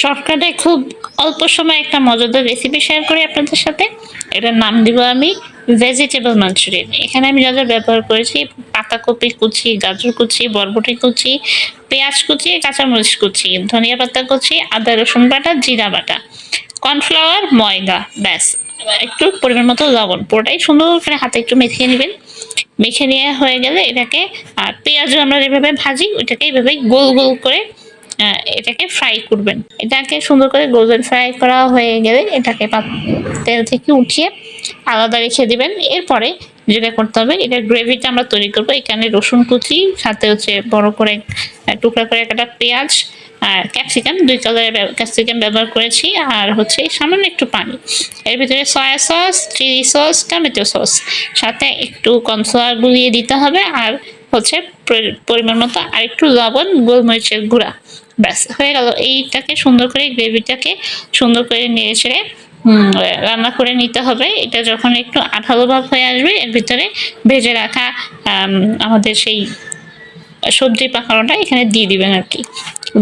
শর্টকাটে খুব অল্প সময়ে একটা মজাদার রেসিপি শেয়ার করি আপনাদের সাথে। এটার নাম দিব আমি ভেজিটেবল মাঞ্চুরিয়ান। এখানে আমি যা ব্যবহার করেছি পাতাকপি কুচি, গাজর কুচি, বরবটি কুচি, পেঁয়াজ কুচি, কাঁচামরিচ কুচি, ধনিয়া পাতা কুচি, আদা রসুন বাটা, জিরা বাটা, কর্নফ্লাওয়ার, ময়দা, ব্যাস। একটু পরিমাণ মতো লবণ, পুরোটাই সুন্দর করে হাতে একটু মেখে নেবেন। মেখে নিয়ে হয়ে গেলে এটাকে পেঁয়াজও আমরা যেভাবে ভাজি ওইটাকে এইভাবে গোল গোল করে এটাকে ফ্রাই করবেন। এটাকে সুন্দর করে গোল্ডেন ফ্রাই করা হয়ে গেলে এটাকে তেল থেকে উঠিয়ে আলাদা রেখে দিবেন। এরপরে যেটা করতে হবে, এটা গ্রেভিটা আমরা তৈরি করবো। এখানে রসুন কুচি, সাথে হচ্ছে বড় করে টুকরা করে কাটা পেঁয়াজ, আর ক্যাপসিকাম, 2 কালারের ক্যাপসিকাম ব্যবহার করেছি, আর হচ্ছে সামান্য একটু পানি। এর ভিতরে soya sauce, chilli sauce, tomato sauce, সাথে একটু কর্নফ্লাওয়ার গুলিয়ে দিতে হবে, আর হচ্ছে পরিমাণ মতো আর একটু লবণ, গোলমরিচের গুঁড়া। ব্যাস হয়ে গেল। এইটাকে সুন্দর করে গ্রেভিটাকে সুন্দর করে নেড়ে ছেড়ে রান্না করে নিতে হবে। এটা যখন একটু আঠালো ভাব হয়ে আসবে, এর ভিতরে ভেজে রাখা আমাদের সেই সবজি পাকানোটা এখানে দিয়ে দিবেন আর কি।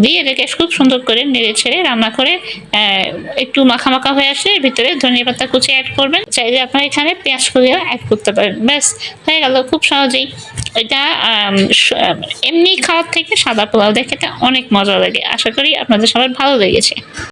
দিয়ে এটাকে খুব সুন্দর করে নেড়ে ছেড়ে রান্না করে একটু মাখা মাখা হয়ে আসলে এর ভিতরে ধনিয়া পাতা কুচি অ্যাড করবেন। চাইলে আপনারা এখানে পেঁয়াজ কুচিও অ্যাড করতে পারেন। ব্যাস হয়ে গেল খুব সহজেই। এটা এমনি খাওয়ার থেকে সাদা পোলাও দিয়ে খেতে অনেক মজা লাগে। আশা করি আপনাদের সবার ভালো লেগেছে।